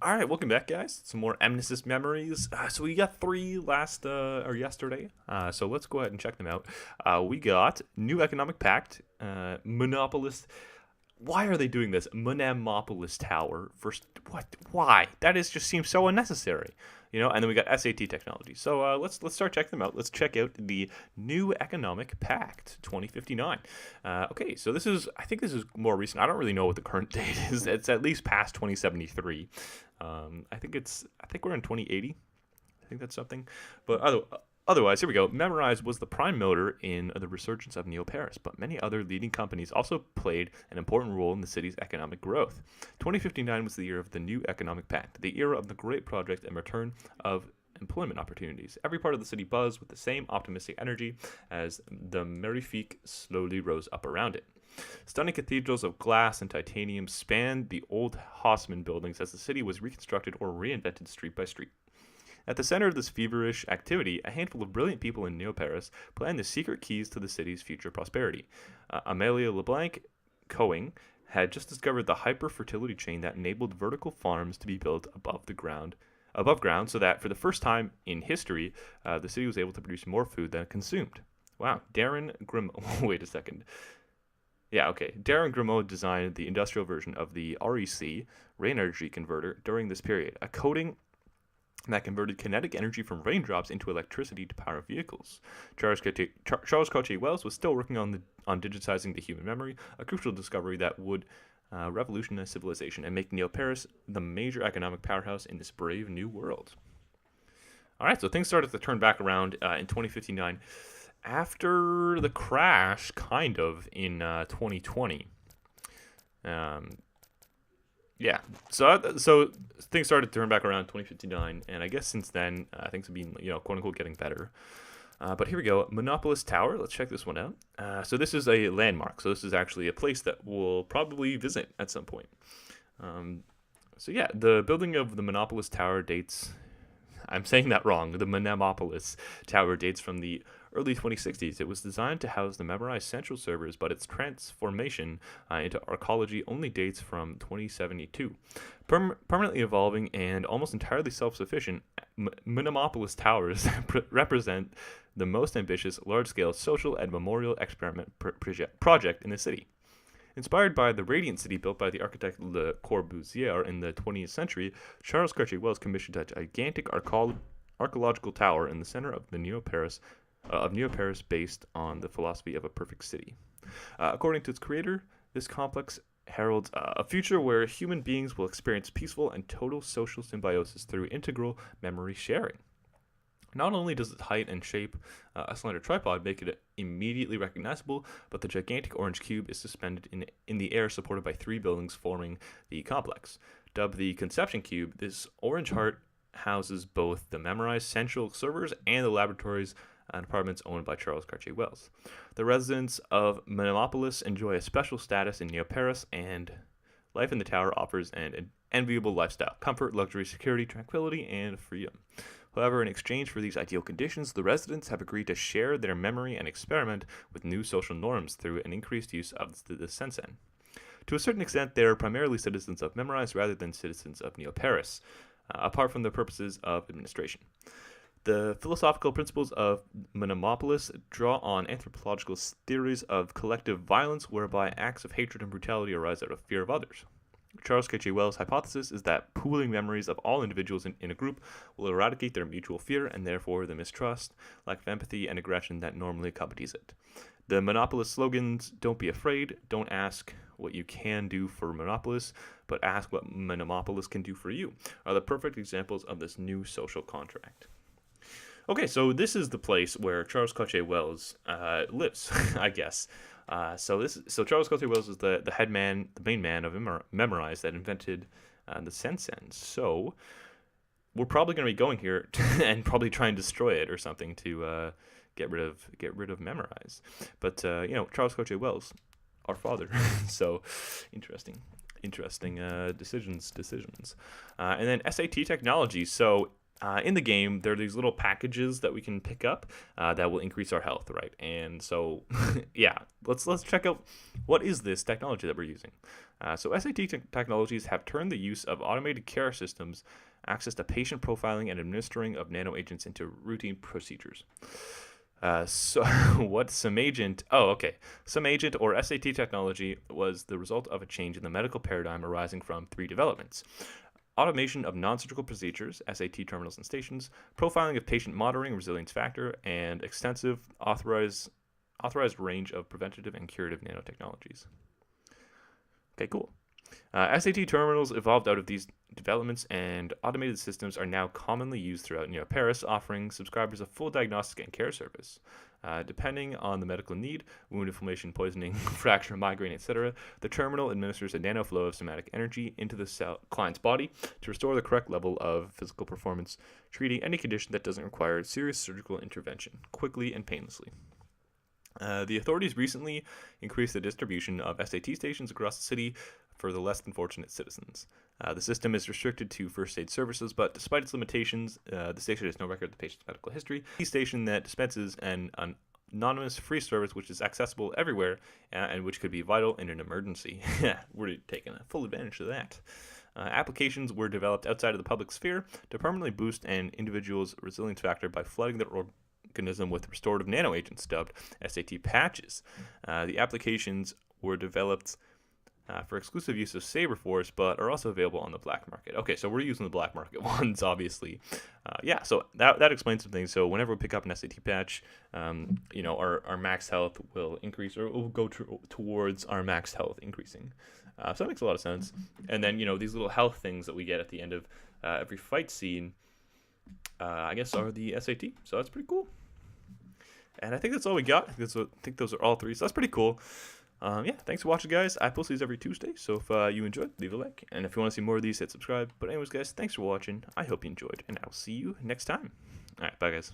All right, welcome back, guys. Some more Mnesist Memories. So we got three yesterday. So let's go ahead and check them out. We got New Economic Pact, Monopolist. Why are they doing this? Mnemopolis Tower. First, what? Why? That is just seems so unnecessary. And then we got SAT technology. So let's start checking them out. Let's check out the New Economic Pact 2059. Okay, so I think this is more recent. I don't really know what the current date is. It's at least past 2073. I think we're in 2080. I think that's something. But otherwise, here we go. Memorize was the prime motor in the resurgence of Neo-Paris, but many other leading companies also played an important role in the city's economic growth. 2059 was the year of the New Economic Pact, the era of the Great Project and return of employment opportunities. Every part of the city buzzed with the same optimistic energy as the Merifique slowly rose up around it. Stunning cathedrals of glass and titanium spanned the old Haussmann buildings as the city was reconstructed or reinvented street by street. At the center of this feverish activity, a handful of brilliant people in Neo-Paris planned the secret keys to the city's future prosperity. Amélie Leblanc Coing had just discovered the hyper-fertility chain that enabled vertical farms to be built above ground, so that for the first time in history, the city was able to produce more food than it consumed. Wow, Darren Grimaud. Wait a second. Yeah, okay. Darren Grimaud designed the industrial version of the REC, Ray Energy Converter, during this period, a coating that converted kinetic energy from raindrops into electricity to power vehicles. Charles Cottier-Wells was still working on digitizing the human memory, a crucial discovery that would revolutionize civilization and make Neo-Paris the major economic powerhouse in this brave new world. All right, so things started to turn back around in 2059. After the crash, kind of, in 2020. Yeah, so things started to turn back around in 2059, and I guess since then, things have been, quote-unquote, getting better. But here we go, Mnemopolis Tower, let's check this one out. So this is a landmark, so this is actually a place that we'll probably visit at some point. So yeah, the building of the Mnemopolis Tower dates... I'm saying that wrong. The Mnemopolis Tower dates from the early 2060s. It was designed to house the memorized central servers, but its transformation into arcology only dates from 2072. Permanently evolving and almost entirely self-sufficient, Mnemopolis Towers represent the most ambitious, large-scale social and memorial experiment project in the city. Inspired by the Radiant City built by the architect Le Corbusier in the 20th century, Charles Cottier-Wells commissioned a gigantic archaeological tower in the center of Neo-Paris based on the philosophy of a perfect city. According to its creator, this complex heralds a future where human beings will experience peaceful and total social symbiosis through integral memory sharing. Not only does its height and shape, a slender tripod, make it immediately recognizable, but the gigantic orange cube is suspended in the air, supported by three buildings forming the complex. Dubbed the Conception Cube, this orange heart houses both the memorized central servers and the laboratories and apartments owned by Charles Cottier-Wells. The residents of Mnemopolis enjoy a special status in Neo-Paris, and life in the tower offers an enviable lifestyle: comfort, luxury, security, tranquility, and freedom. However, in exchange for these ideal conditions, the residents have agreed to share their memory and experiment with new social norms through an increased use of the Sensen. To a certain extent, they are primarily citizens of Memorize rather than citizens of Neo-Paris, apart from the purposes of administration. The philosophical principles of Mnemopolis draw on anthropological theories of collective violence, whereby acts of hatred and brutality arise out of fear of others. Charles Cottier-Wells' hypothesis is that pooling memories of all individuals in a group will eradicate their mutual fear and therefore the mistrust, lack of empathy, and aggression that normally accompanies it. The Monopolis slogans, "Don't be afraid," "Don't ask what you can do for Monopolis, but ask what Mnemopolis can do for you," are the perfect examples of this new social contract. Okay, so this is the place where Charles Cottier-Wells lives, I guess. So Charles Cottier-Wells is the head man, the main man of Memorize that invented the Sensen. So we're probably going to be going here and probably try and destroy it or something to get rid of Memorize. But Charles Cottier-Wells, our father. So interesting decisions. And then SAT technology. So in the game, there are these little packages that we can pick up that will increase our health, right? And so, yeah, let's check out what is this technology that we're using. So SAT technologies have turned the use of automated care systems, access to patient profiling, and administering of nano agents into routine procedures. So what some agent? Oh, okay. Some agent or SAT technology was the result of a change in the medical paradigm arising from three developments: automation of non-surgical procedures, SAT terminals and stations, profiling of patient monitoring, resilience factor, and extensive authorized range of preventative and curative nanotechnologies. Okay, cool. SAT terminals evolved out of these developments, and automated systems are now commonly used throughout Paris, offering subscribers a full diagnostic and care service. Depending on the medical need, wound inflammation, poisoning, fracture, migraine, etc., the terminal administers a nanoflow of somatic energy into the client's body to restore the correct level of physical performance, treating any condition that doesn't require serious surgical intervention quickly and painlessly. The authorities recently increased the distribution of SAT stations across the city for the less than fortunate citizens. The system is restricted to first aid services, but despite its limitations, the station has no record of the patient's medical history. A station that dispenses an anonymous free service which is accessible everywhere and which could be vital in an emergency. We're taking a full advantage of that. Applications were developed outside of the public sphere to permanently boost an individual's resilience factor by flooding their organism with restorative nanoagents dubbed SAT patches. The applications were developed for exclusive use of Saberforce, but are also available on the black market. Okay, so we're using the black market ones, obviously. Yeah, so that explains some things. So whenever we pick up an SAT patch, our max health will increase, or will go towards our max health increasing. So that makes a lot of sense. And then, these little health things that we get at the end of every fight scene, I guess, are the SAT. So that's pretty cool. And I think that's all we got. I think those are all three. So that's pretty cool. Yeah, thanks for watching, guys. I post these every Tuesday, so if you enjoyed, leave a like. And if you want to see more of these, hit subscribe. But anyways, guys, thanks for watching. I hope you enjoyed, and I'll see you next time. All right, bye, guys.